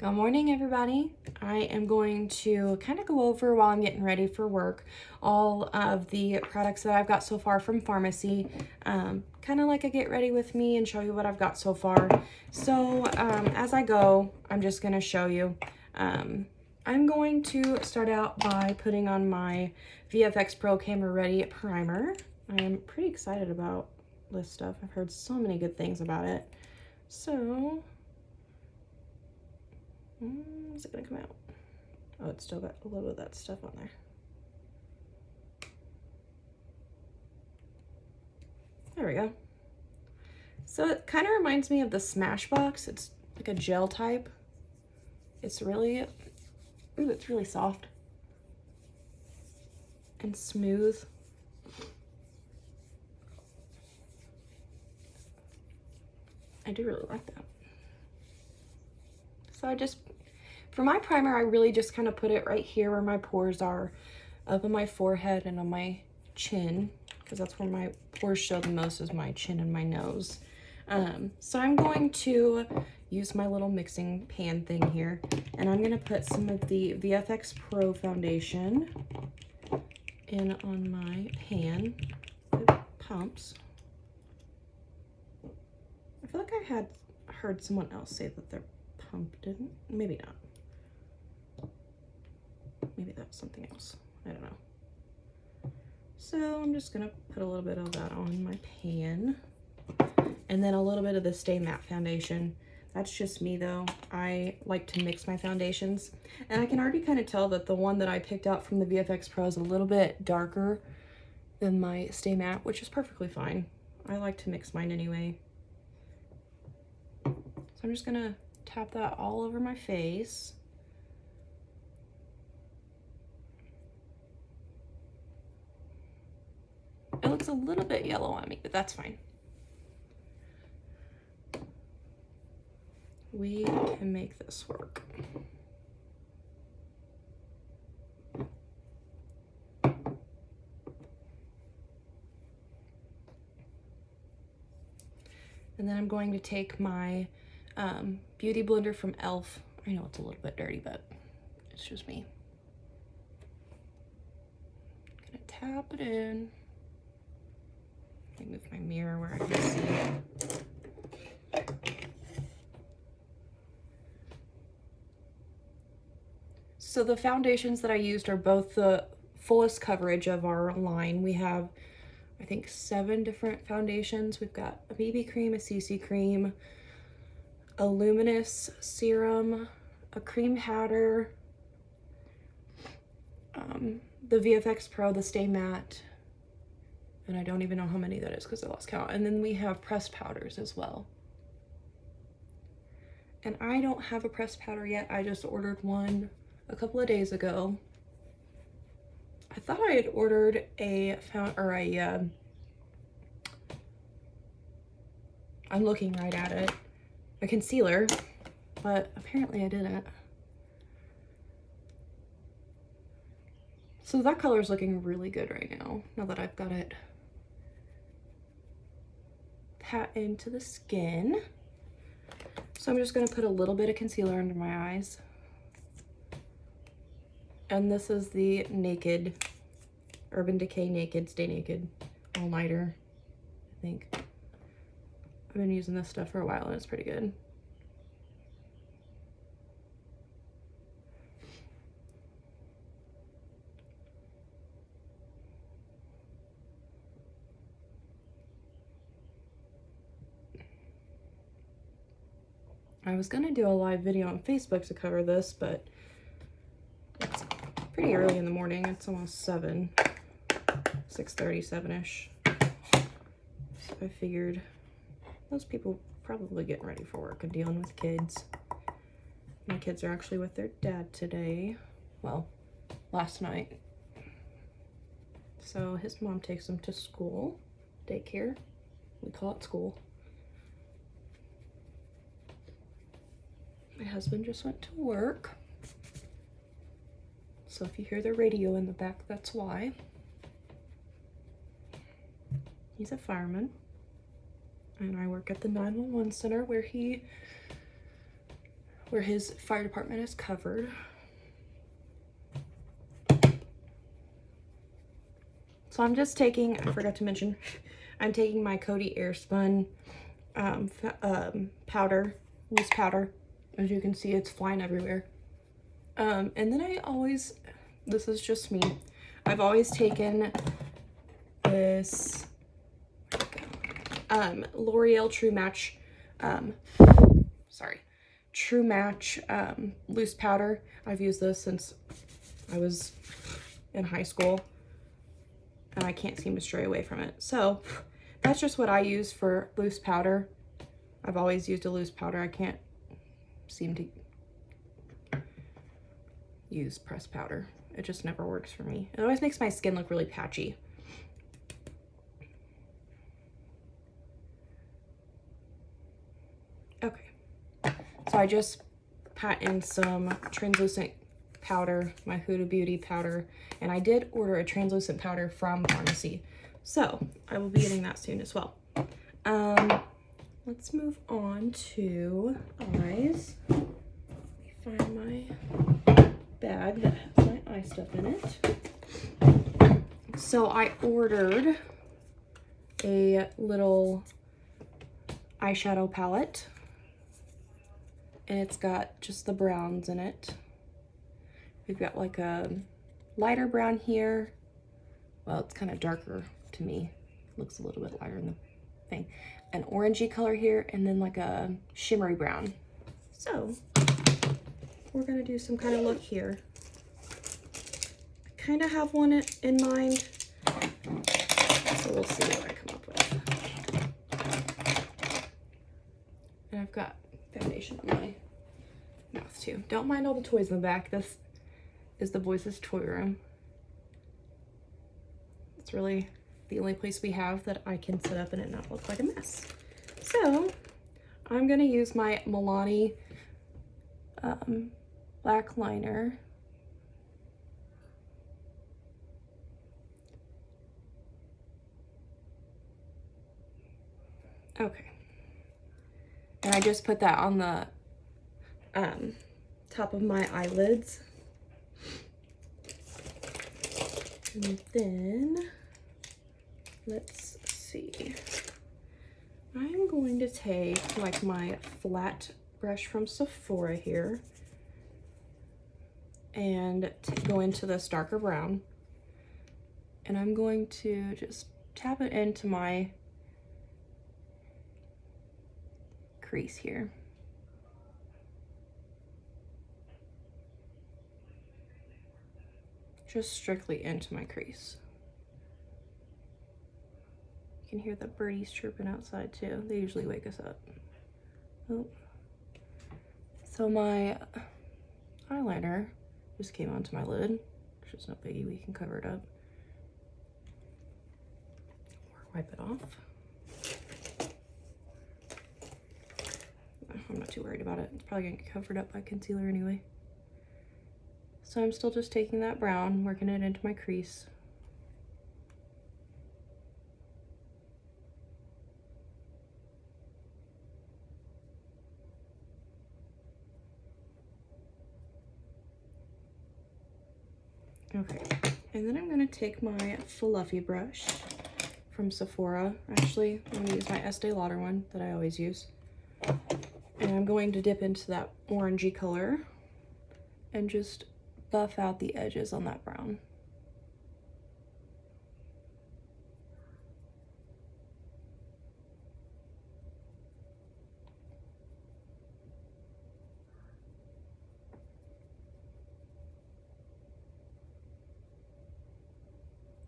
Good morning, everybody. I am going to kind of go over while I'm getting ready for work all of the products that I've got so far from Farmasi, kind of like a get ready with me and show you what I've got so far. So as I go, I'm just going to show you. I'm going to start out by putting on my VFX Pro Camera Ready primer. I am pretty excited about this stuff. I've heard so many good things about it. So is it gonna come out? Oh, it's still got a little of that stuff on there. There we go. So it kind of reminds me of the Smashbox. It's like a gel type. It's really, it's really soft and smooth. I do really like that. So for my primer, I really just kind of put it right here where my pores are, up on my forehead and on my chin, because that's where my pores show the most, is my chin and my nose. So I'm going to use my little mixing pan thing here, and I'm going to put some of the VFX Pro foundation in on my pan. It pumps. I feel like I had heard someone else say that they're pumped in. Maybe not. Maybe that's something else. I don't know. So I'm just gonna put a little bit of that on my pan. And then a little bit of the Stay Matte foundation. That's just me though. I like to mix my foundations. And I can already kind of tell that the one that I picked out from the VFX Pro is a little bit darker than my Stay Matte, which is perfectly fine. I like to mix mine anyway. So I'm just gonna tap that all over my face. It looks a little bit yellow on me, but that's fine. We can make this work. And then I'm going to take my beauty blender from e.l.f. I know it's a little bit dirty, but it's just me. Gonna tap it in. Let me move my mirror where I can see. So the foundations that I used are both the fullest coverage of our line. We have, I think, 7 different foundations. We've got a BB cream, a CC cream, a luminous serum, a cream powder, the VFX Pro, the Stay Matte, and I don't even know how many that is because I lost count. And then we have pressed powders as well. And I don't have a pressed powder yet. I just ordered one a couple of days ago. I thought I had ordered I'm looking right at it, a concealer, but apparently I didn't. So that color is looking really good right now that I've got it pat into the skin. So I'm just gonna put a little bit of concealer under my eyes. And this is the Naked, Urban Decay Naked, Stay Naked All Nighter, I think. I've been using this stuff for a while and it's pretty good. I was gonna do a live video on Facebook to cover this, but it's pretty early in the morning. It's almost 7, 6:30, 7-ish. So I figured those people probably getting ready for work and dealing with kids. My kids are actually with their dad today. Well, last night. So his mom takes him to school, daycare. We call it school. My husband just went to work. So if you hear the radio in the back, that's why. He's a fireman. And I work at the 911 center where he where his fire department is covered. So I'm just taking, I forgot to mention, I'm taking my Coty Airspun powder, loose powder. As you can see, it's flying everywhere. And then I always, this is just me, I've always taken this L'Oreal True Match, True Match loose powder. I've used this since I was in high school, and I can't seem to stray away from it. So that's just what I use for loose powder. I've always used a loose powder. I can't seem to use pressed powder. It just never works for me. It always makes my skin look really patchy. Okay, so I just pat in some translucent powder, my Huda Beauty powder, and I did order a translucent powder from Farmasi, so I will be getting that soon as well. Let's move on to eyes. Let me find my bag that has my eye stuff in it. So I ordered a little eyeshadow palette, and it's got just the browns in it. We've got like a lighter brown here. Well, it's kind of darker to me. Looks a little bit lighter in the thing. An orangey color here, and then like a shimmery brown. So we're gonna do some kind of look here. I kind of have one in mind, so we'll see what I come up with. And I've got foundation on my mouth too. Don't mind all the toys in the back. This is the boys' toy room. It's really the only place we have that I can sit up in it and not look like a mess. So I'm gonna use my Milani black liner. Okay. And I just put that on the top of my eyelids. And then, let's see. I'm going to take like my flat brush from Sephora here and go into this darker brown. And I'm going to just tap it into my crease here. Just strictly into my crease. You can hear the birdies chirping outside too. They usually wake us up. Oh. So my eyeliner just came onto my lid, which is no biggie, we can cover it up. Or wipe it off. I'm not too worried about it. It's probably gonna get covered up by concealer anyway. So I'm still just taking that brown, working it into my crease. Okay, and then I'm gonna take my fluffy brush from Sephora. Actually, I'm gonna use my Estee Lauder one that I always use. And I'm going to dip into that orangey color and just buff out the edges on that brown.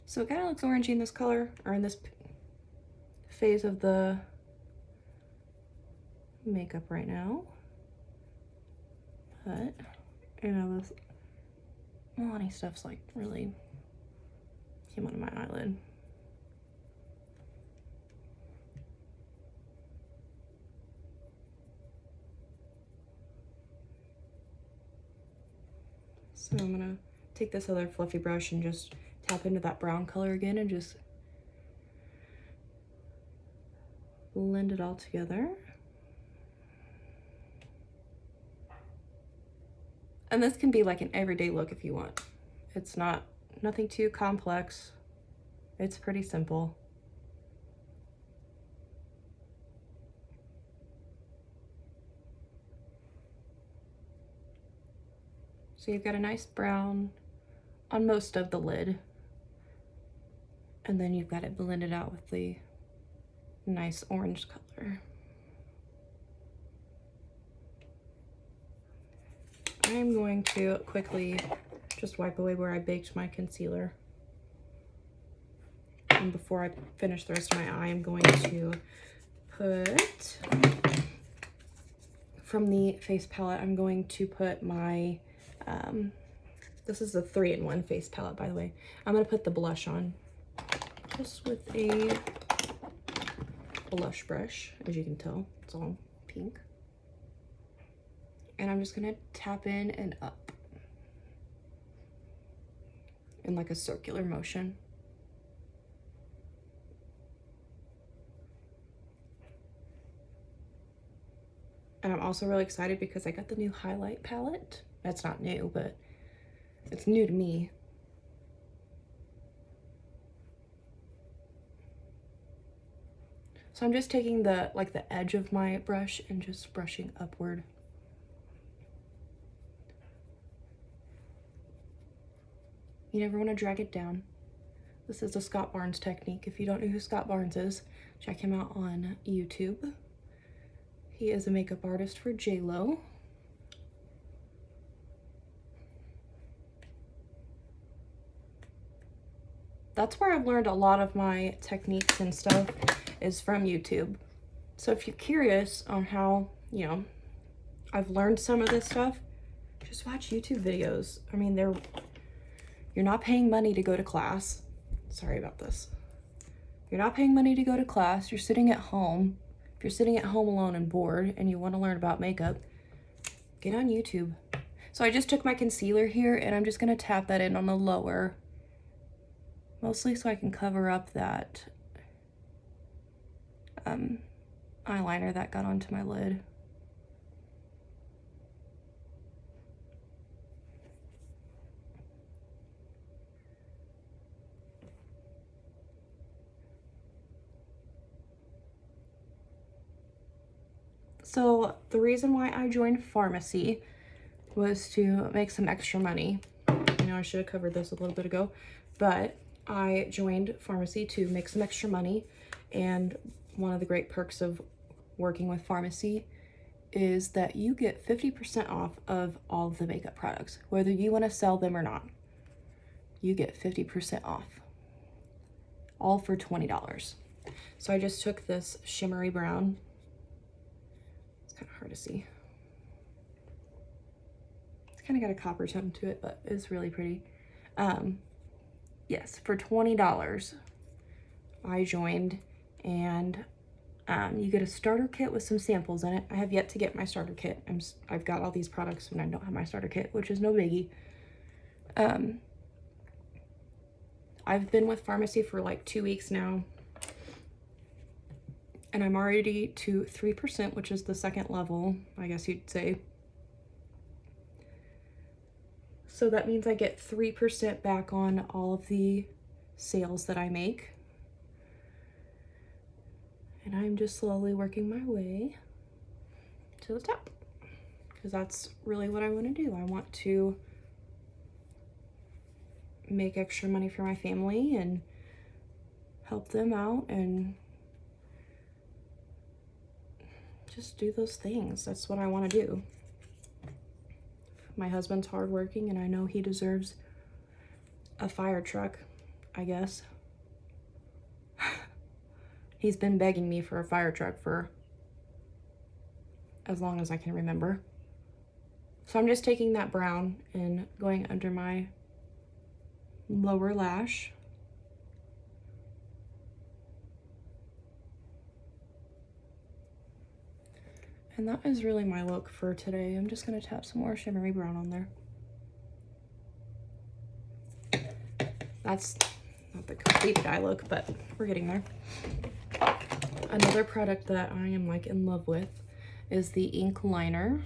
So it kind of looks orangey in this color, or in this phase of the makeup right now. But, you know, this Milani stuff's like really came onto my eyelid. So I'm gonna take this other fluffy brush and just tap into that brown color again and just blend it all together. And this can be like an everyday look if you want. It's nothing too complex. It's pretty simple. So you've got a nice brown on most of the lid. And then you've got it blended out with the nice orange color. I'm going to quickly just wipe away where I baked my concealer. And before I finish the rest of my eye, I'm going to put, from the face palette, I'm going to put my, this is a 3-in-1 face palette, by the way. I'm going to put the blush on just with a blush brush. As you can tell, it's all pink. And I'm just going to tap in and up in like a circular motion. And I'm also really excited because I got the new highlight palette. That's not new, but it's new to me. So I'm just taking the edge of my brush and just brushing upward. You never want to drag it down. This is the Scott Barnes technique. If you don't know who Scott Barnes is, check him out on YouTube. He is a makeup artist for J.Lo. That's where I've learned a lot of my techniques and stuff, is from YouTube. So if you're curious on how, you know, I've learned some of this stuff, just watch YouTube videos. I mean, you're not paying money to go to class. Sorry about this. You're not paying money to go to class. You're sitting at home. If you're sitting at home alone and bored and you want to learn about makeup, get on YouTube. So I just took my concealer here and I'm just going to tap that in on the lower, mostly so I can cover up that eyeliner that got onto my lid. So the reason why I joined Farmasi was to make some extra money. I know I should have covered this a little bit ago, but I joined Farmasi to make some extra money. And one of the great perks of working with Farmasi is that you get 50% off of all of the makeup products, whether you want to sell them or not. You get 50% off, all for $20. So I just took this shimmery brown. Kind of hard to see. It's kind of got a copper tone to it, but it's really pretty. Yes, for $20 I joined, and you get a starter kit with some samples in it. I have yet to get my starter kit. I've got all these products and I don't have my starter kit, which is no biggie. I've been with Farmasi for like 2 weeks now. And I'm already to 3%, which is the second level, I guess you'd say. So that means I get 3% back on all of the sales that I make. And I'm just slowly working my way to the top, because that's really what I want to do. I want to make extra money for my family and help them out and just do those things. That's what I want to do. My husband's hardworking and I know he deserves a fire truck, I guess. He's been begging me for a fire truck for as long as I can remember. So I'm just taking that brown and going under my lower lash. And that is really my look for today. I'm just going to tap some more shimmery brown on there. That's not the completed eye look, but we're getting there. Another product that I am like in love with is the ink liner.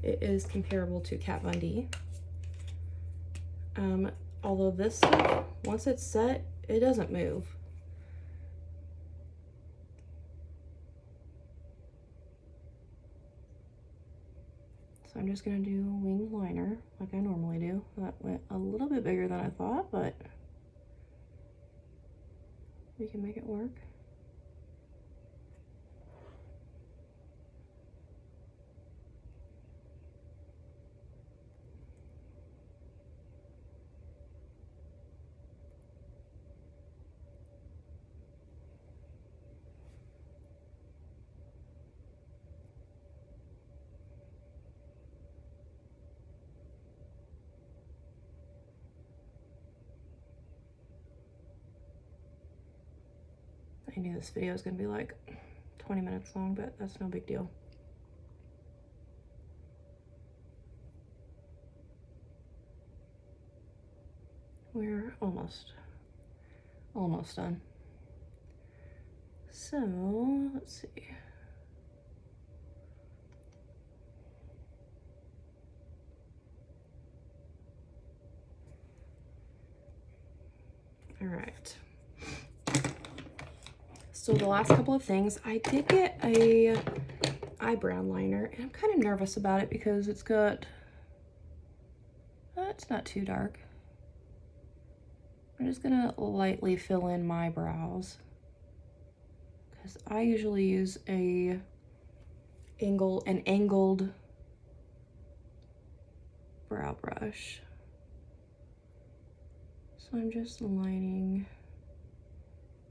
It is comparable to Kat Von D. Although this stuff, once it's set, it doesn't move. So I'm just gonna do wing liner like I normally do. That went a little bit bigger than I thought, but we can make it work. I knew this video was gonna be like 20 minutes long, but that's no big deal. We're almost done. So let's see. All right. So the last couple of things, I did get a eyebrow liner, and I'm kind of nervous about it because it's got, it's not too dark. I'm just gonna lightly fill in my brows because I usually use an angled brow brush. So I'm just lining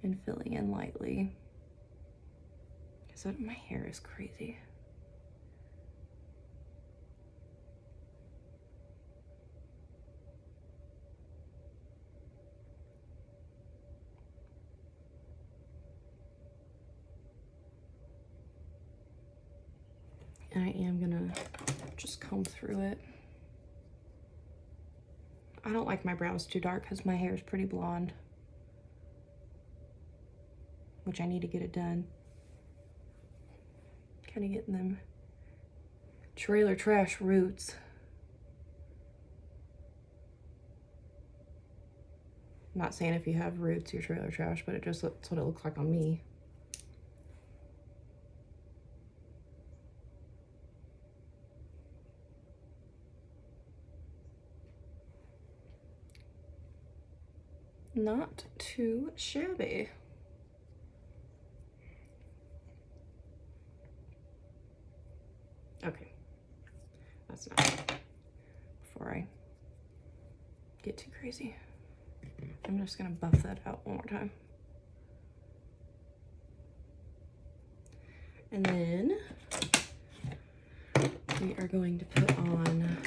and filling in lightly. So my hair is crazy. And I am gonna just comb through it. I don't like my brows too dark because my hair is pretty blonde, which I need to get it done. Kind of getting them trailer trash roots. I'm not saying if you have roots you're trailer trash, but that's what it looks like on me. Not too shabby. Okay, that's enough. Before I get too crazy, I'm just gonna buff that out one more time. And then we are going to put on,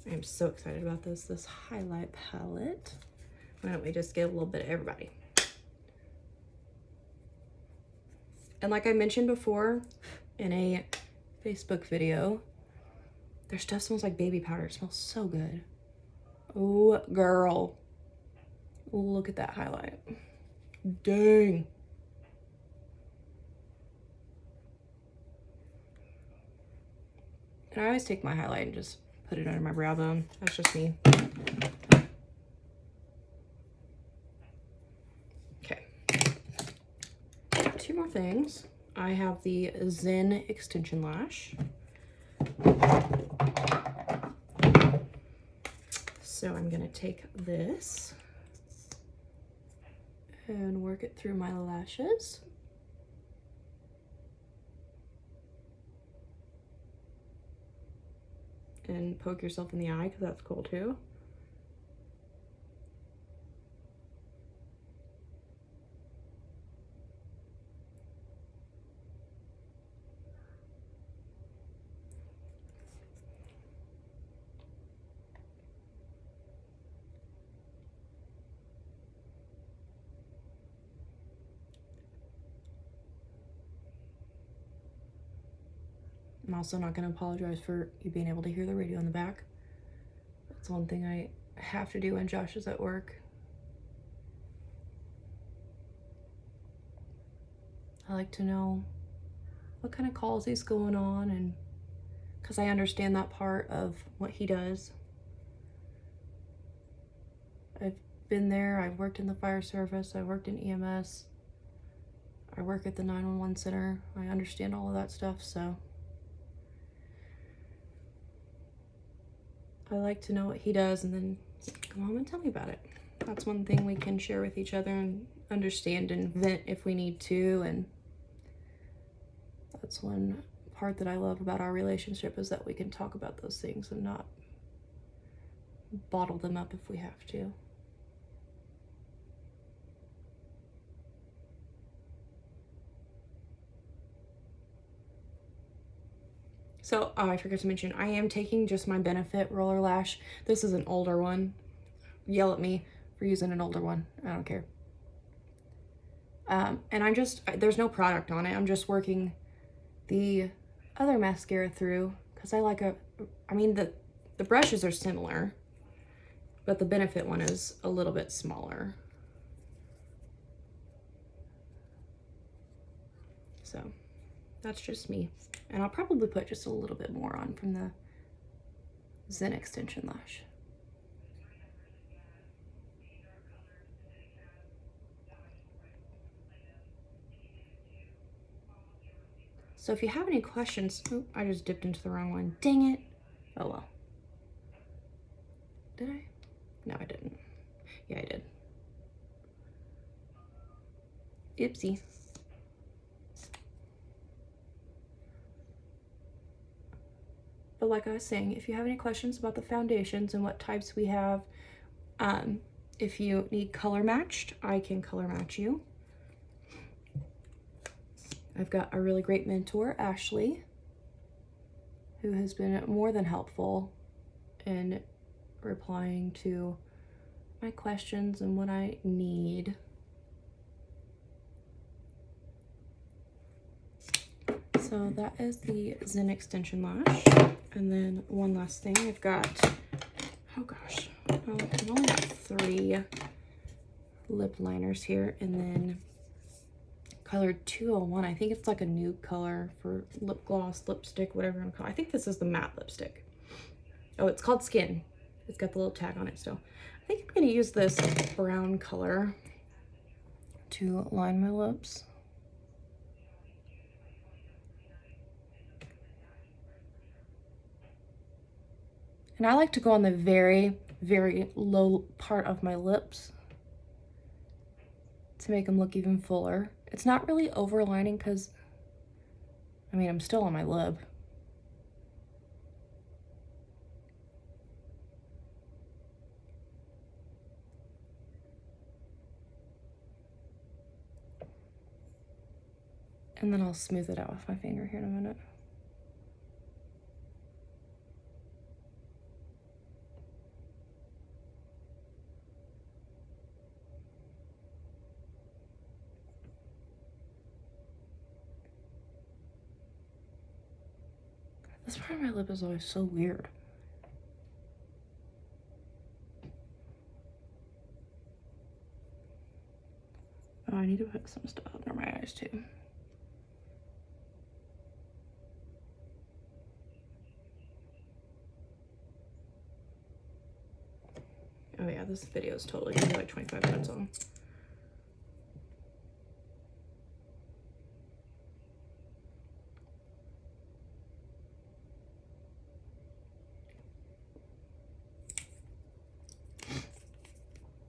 I am so excited about this highlight palette. Why don't we just get a little bit of everybody? And like I mentioned before in a Facebook video, their stuff smells like baby powder. It smells so good. Oh, girl. Look at that highlight. Dang. And I always take my highlight and just put it under my brow bone. That's just me. Okay. Two more things. I have the Zen extension lash. So I'm gonna take this and work it through my lashes. And poke yourself in the eye because that's cool too. I'm also not going to apologize for you being able to hear the radio in the back. That's one thing I have to do when Josh is at work. I like to know what kind of calls he's going on and because I understand that part of what he does. I've been there, I've worked in the fire service, I worked in EMS, I work at the 911 center. I understand all of that stuff, so I like to know what he does and then come home and tell me about it. That's one thing we can share with each other and understand and vent if we need to, and that's one part that I love about our relationship, is that we can talk about those things and not bottle them up if we have to. So, oh, I forgot to mention, I am taking just my Benefit roller lash. This is an older one. Yell at me for using an older one. I don't care. And there's no product on it. I'm just working the other mascara through because I mean, the brushes are similar, but the Benefit one is a little bit smaller. So that's just me. And I'll probably put just a little bit more on from the Zen Extension Lash. So if you have any questions, oh, I just dipped into the wrong one. Dang it. Oh well. Did I? No, I didn't. Yeah, I did. Oopsie. But like I was saying, if you have any questions about the foundations and what types we have, if you need color matched, I can color match you. I've got a really great mentor, Ashley, who has been more than helpful in replying to my questions and what I need. So that is the Zen Extension Lash. And then one last thing, I've got, oh gosh, well, I've only got 3 lip liners here, and then color 201. I think it's like a nude color for lip gloss, lipstick, whatever you want to call it. I think this is the matte lipstick. Oh, it's called Skin. It's got the little tag on it still. I think I'm going to use this brown color to line my lips. And I like to go on the very, very low part of my lips to make them look even fuller. It's not really overlining because, I mean, I'm still on my lip. And then I'll smooth it out with my finger here in a minute. This part of my lip is always so weird. Oh, I need to put some stuff under my eyes too. Oh yeah, this video is totally gonna be like 25 minutes long.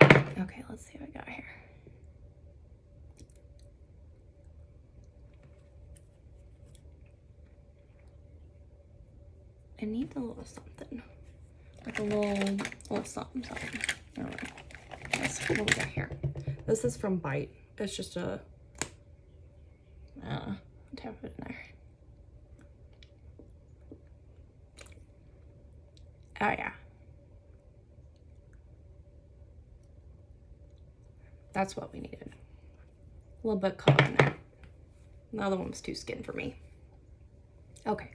Okay, let's see what I got here. I need a little something. Like a little something. All right. That's what we got here. This is from Bite. It's just a tap it in there. Oh yeah. That's what we needed. A little bit of color in there. The other one was too skin for me. Okay.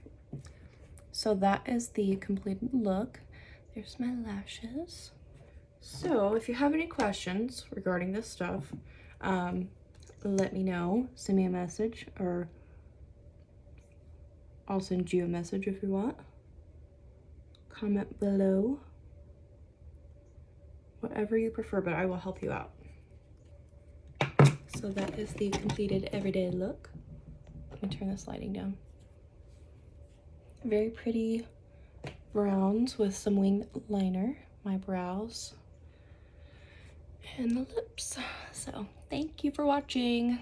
So that is the completed look. There's my lashes. So if you have any questions regarding this stuff, let me know. Send me a message, or I'll send you a message if you want. comment below. Whatever you prefer, but I will help you out. So that is the completed everyday look. Let me turn this lighting down. Very pretty browns with some winged liner, my brows, and the lips. So thank you for watching.